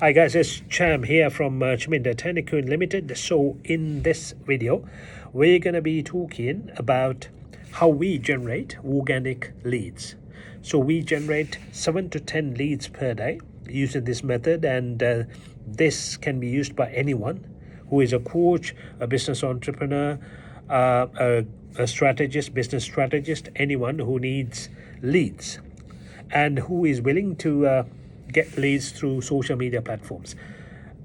Hi guys, it's Cham here from Chaminda Technical Limited. So in this video, we're going to be talking about how we generate organic leads. So we generate 7 to 10 leads per day using this method, and this can be used by anyone who is a coach, a business entrepreneur, a strategist, business strategist, anyone who needs leads and who is willing to get leads through social media platforms,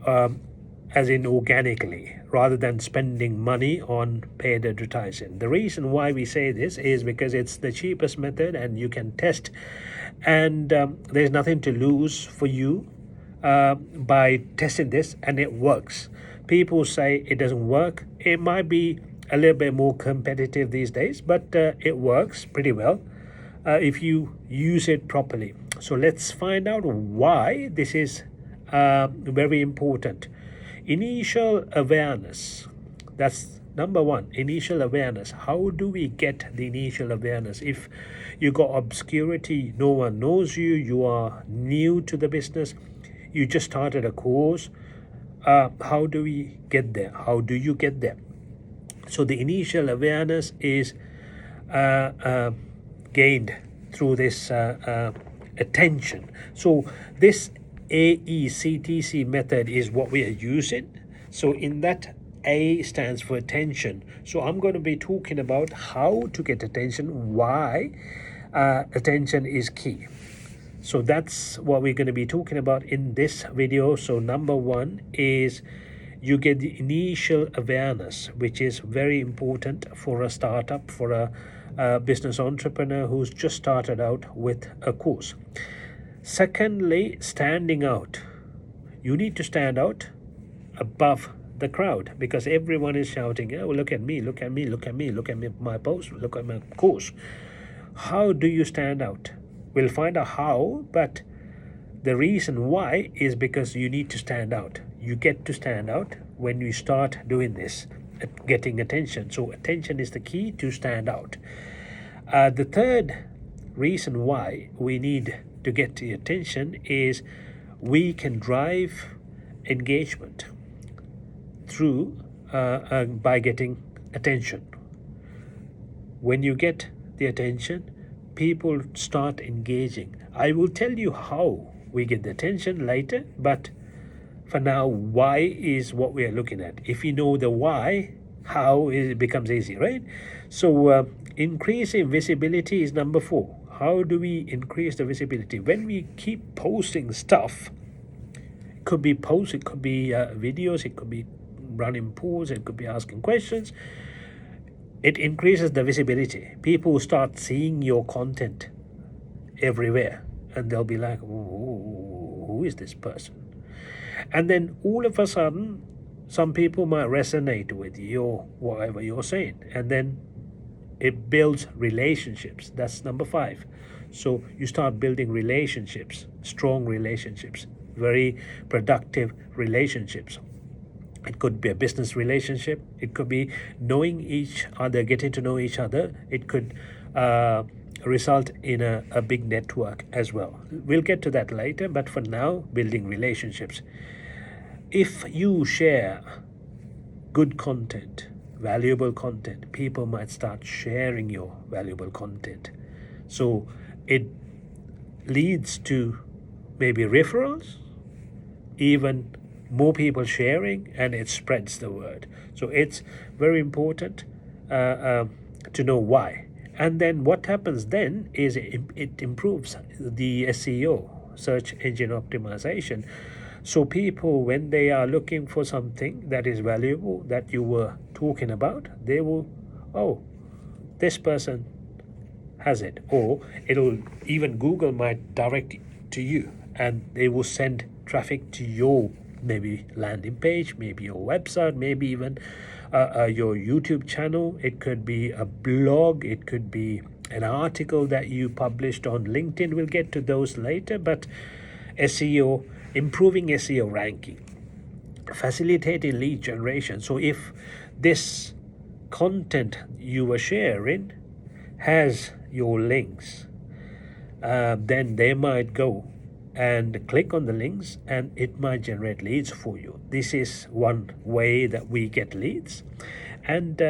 as in organically, rather than spending money on paid advertising. The reason why we say this is because it's the cheapest method and you can test, and there's nothing to lose for you by testing this, and it works. People say it doesn't work. It might be a little bit more competitive these days, but it works pretty well if you use it properly. So let's find out why this is very important. Initial awareness. That's number one. Initial awareness. How do we get the initial awareness? If you got obscurity, no one knows you, you are new to the business, you just started a course, how do we get there? How do you get there? So the initial awareness is gained through this attention. So this AECTC method is what we are using. So in that, A stands for attention. So I'm going to be talking about how to get attention, why attention is key. So that's what we're going to be talking about in this video. So number one is you get the initial awareness, which is very important for a startup, for a business entrepreneur who's just started out with a course. Secondly, standing out. You need to stand out above the crowd, because everyone is shouting, oh, look at me, look at me, look at me, look at me, my post, look at my course. How do you stand out? We'll find out how, but the reason why is because you need to stand out. You get to stand out when you start doing this, getting attention. So attention is the key to stand out. The third reason why we need to get the attention is we can drive engagement through by getting attention. When you get the attention, people start engaging. I will tell you how we get the attention later, but for now, why is what we are looking at. If you know the why, how it becomes easy, right? So increasing visibility is number 4. How do we increase the visibility? When we keep posting stuff, it could be posts, it could be videos, it could be running polls, it could be asking questions. It increases the visibility. People start seeing your content everywhere, and they'll be like, who is this person? And then all of a sudden, some people might resonate with you or whatever you're saying, and then it builds relationships. That's number 5. So you start building relationships, strong relationships, very productive relationships. It could be a business relationship. It could be knowing each other, getting to know each other. It could result in a big network as well. We'll get to that later, but for now, building relationships. If you share good content, valuable content, people might start sharing your valuable content. So it leads to maybe referrals, even more people sharing, and it spreads the word. So it's very important to know why. And then what happens then is it improves the SEO, search engine optimization. So people, when they are looking for something that is valuable, that you were talking about, they will, oh, this person has it. Or it'll, even Google might direct to you, and they will send traffic to your maybe landing page, maybe your website, maybe even your YouTube channel. It could be a blog, it could be an article that you published on LinkedIn. We'll get to those later. But SEO, improving SEO ranking, facilitating lead generation. So if this content you were sharing has your links, then they might go and click on the links, and it might generate leads for you. This is one way that we get leads. And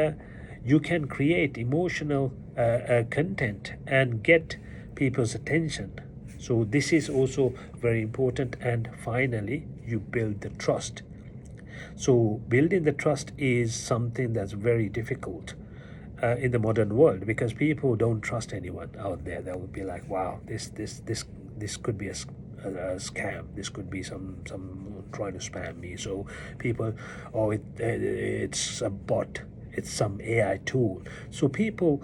you can create emotional content and get people's attention. So this is also very important. And finally, you build the trust. So building the trust is something that's very difficult in the modern world, because people don't trust anyone out there. They will be like, wow, this could be a scam. This could be some trying to spam me. So people, oh, it's a bot, it's some AI tool. So people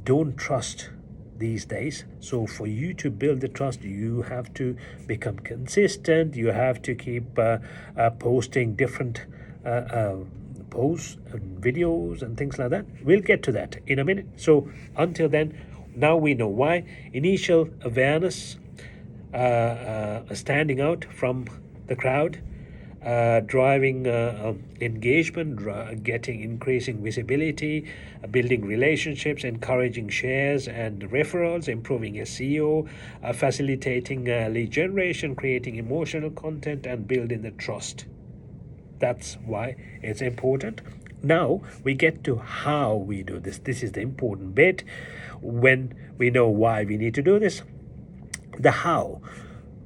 don't trust these days. So for you to build the trust, you have to become consistent. You have to keep posting different posts and videos and things like that. We'll get to that in a minute. So until then, now we know why. Initial awareness, standing out from the crowd, driving engagement, increasing visibility, building relationships, encouraging shares and referrals, improving SEO, facilitating lead generation, creating emotional content, and building the trust. That's why it's important. Now we get to how we do this. This is the important bit. When we know why we need to do this, the how,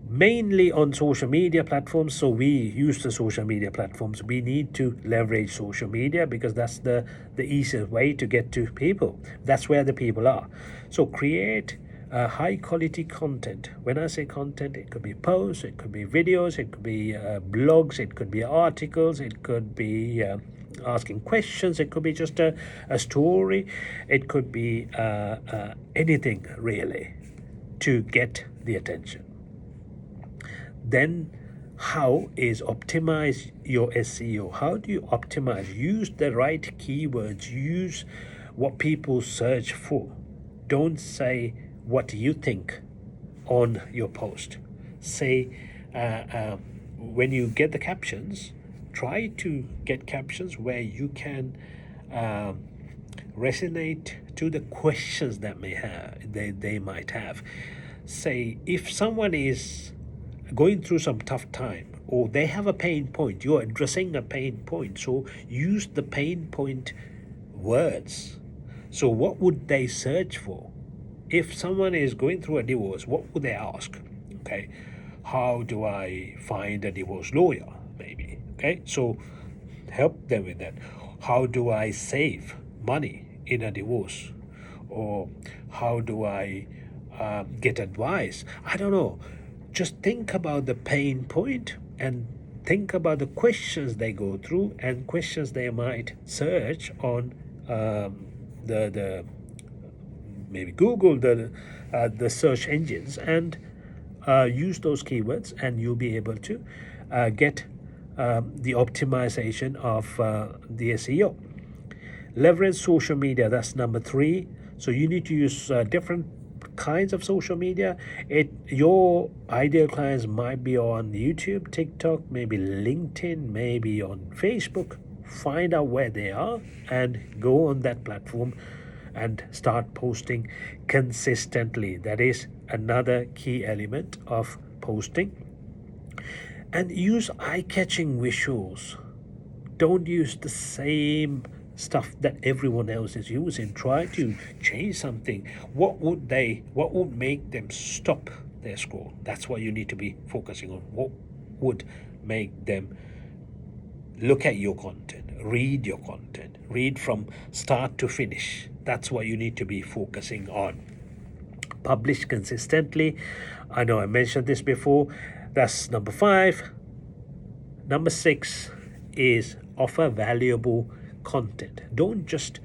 mainly on social media platforms. So we use the social media platforms. We need to leverage social media because that's the easiest way to get to people. That's where the people are. So create high quality content. When I say content, it could be posts, it could be videos, it could be blogs, it could be articles, it could be asking questions, it could be just a story, it could be anything really to get the attention. Then how is optimize your SEO? How do you optimize? Use the right keywords, use what people search for. Don't say what you think on your post. Say when you get the captions, try to get captions where you can resonate to the questions that they might have. Say if someone is going through some tough time or they have a pain point, you're addressing a pain point, so use the pain point words. So what would they search for? If someone is going through a divorce, what would they ask? Okay, how do I find a divorce lawyer? Maybe. Okay, so help them with that. How do I save money in a divorce? Or how do I get advice? I don't know. Just think about the pain point and think about the questions they go through and questions they might search on the maybe Google, the search engines, and use those keywords, and you'll be able to get the optimization of the SEO. Leverage social media, that's number 3. So you need to use different kinds of social media. Your ideal clients might be on YouTube, TikTok, maybe LinkedIn, maybe on Facebook. Find out where they are and go on that platform and start posting consistently. That is another key element of posting. And use eye-catching visuals. Don't use the same stuff that everyone else is using. Try to change something. What would make them stop their scroll? That's what you need to be focusing on. What would make them look at your content, read your content, read from start to finish? That's what you need to be focusing on. Publish consistently. I know I mentioned this before. That's number 5. Number 6 is offer valuable content. Don't just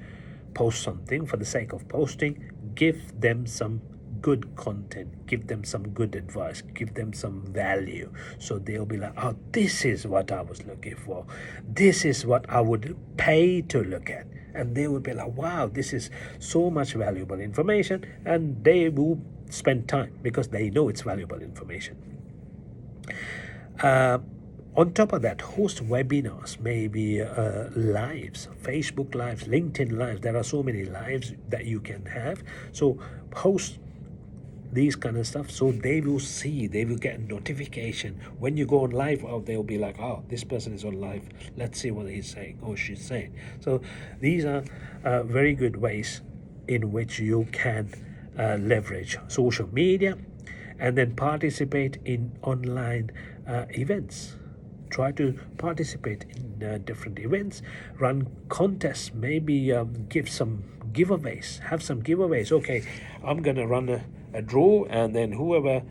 post something for the sake of posting. Give them some good content, give them some good advice, give them some value, so they'll be like, oh, this is what I was looking for, this is what I would pay to look at. And they will be like, wow, this is so much valuable information, and they will spend time because they know it's valuable information. On top of that, host webinars, maybe lives, Facebook lives, LinkedIn lives. There are so many lives that you can have. So host these kind of stuff, so they will see, they will get a notification when you go on live. Oh, they'll be like, oh, this person is on live, let's see what he's saying or she's saying. So these are very good ways in which you can leverage social media and then participate in online events. Try to participate in different events, run contests, maybe give some giveaways, have some giveaways. Okay, I'm gonna run a draw, and then whoever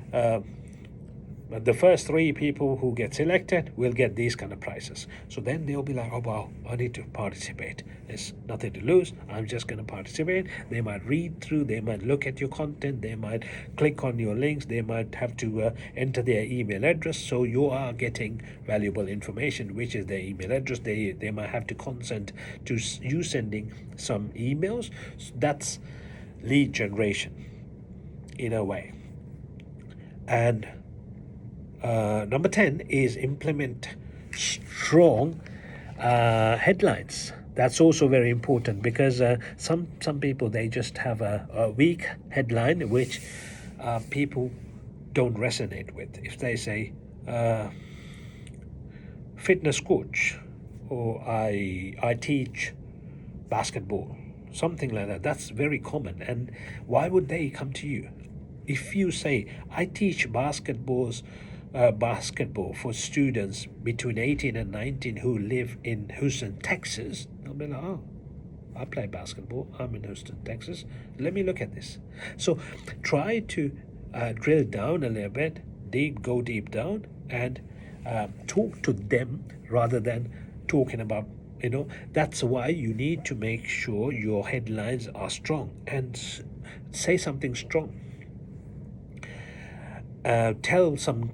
the first 3 people who get selected will get these kind of prizes. So then they'll be like, oh wow, I need to participate, there's nothing to lose, I'm just going to participate. They might read through, they might look at your content, they might click on your links, they might have to enter their email address. So you are getting valuable information, which is their email address. They might have to consent to you sending some emails. So that's lead generation in a way. And number 10 is implement strong headlines. That's also very important, because some people, they just have a weak headline which people don't resonate with. If they say fitness coach, or I teach basketball, something like that, that's very common. And why would they come to you? If you say I teach basketball for students between 18 and 19 who live in Houston, Texas, they'll be like, oh, I play basketball, I'm in Houston, Texas, let me look at this. So try to drill down a little bit, go deep down, and talk to them rather than talking about, that's why you need to make sure your headlines are strong, and say something strong. Tell some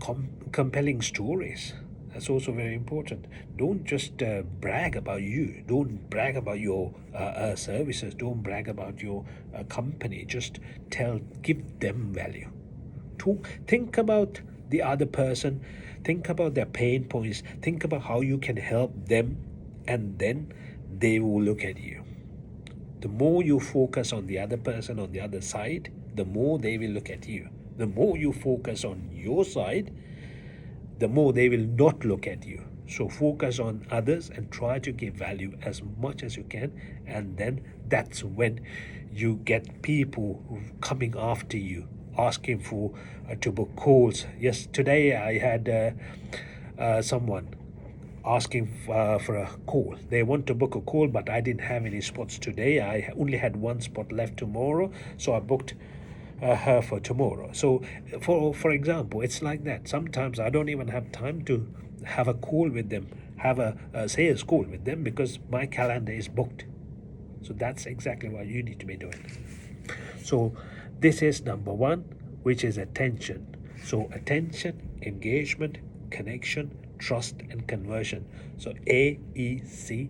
compelling stories. That's also very important. Don't just brag about you. Don't brag about your services. Don't brag about your company. Just give them value. Think about the other person. Think about their pain points. Think about how you can help them, and then they will look at you. The more you focus on the other person on the other side, the more they will look at you. The more you focus on your side, the more they will not look at you. So focus on others and try to give value as much as you can, and then that's when you get people coming after you, asking for to book calls. Yes, today I had someone asking for a call. They want to book a call, but I didn't have any spots today. I only had 1 spot left tomorrow, so I booked her for tomorrow. So for example, it's like that. Sometimes I don't even have time to have a call with them, have a sales call with them, because my calendar is booked. So that's exactly what you need to be doing. So this is number 1, which is attention. So attention, engagement, connection, trust, and conversion. So AECTC.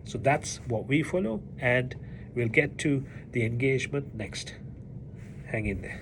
So that's what we follow, and we'll get to the engagement next. Hang in there.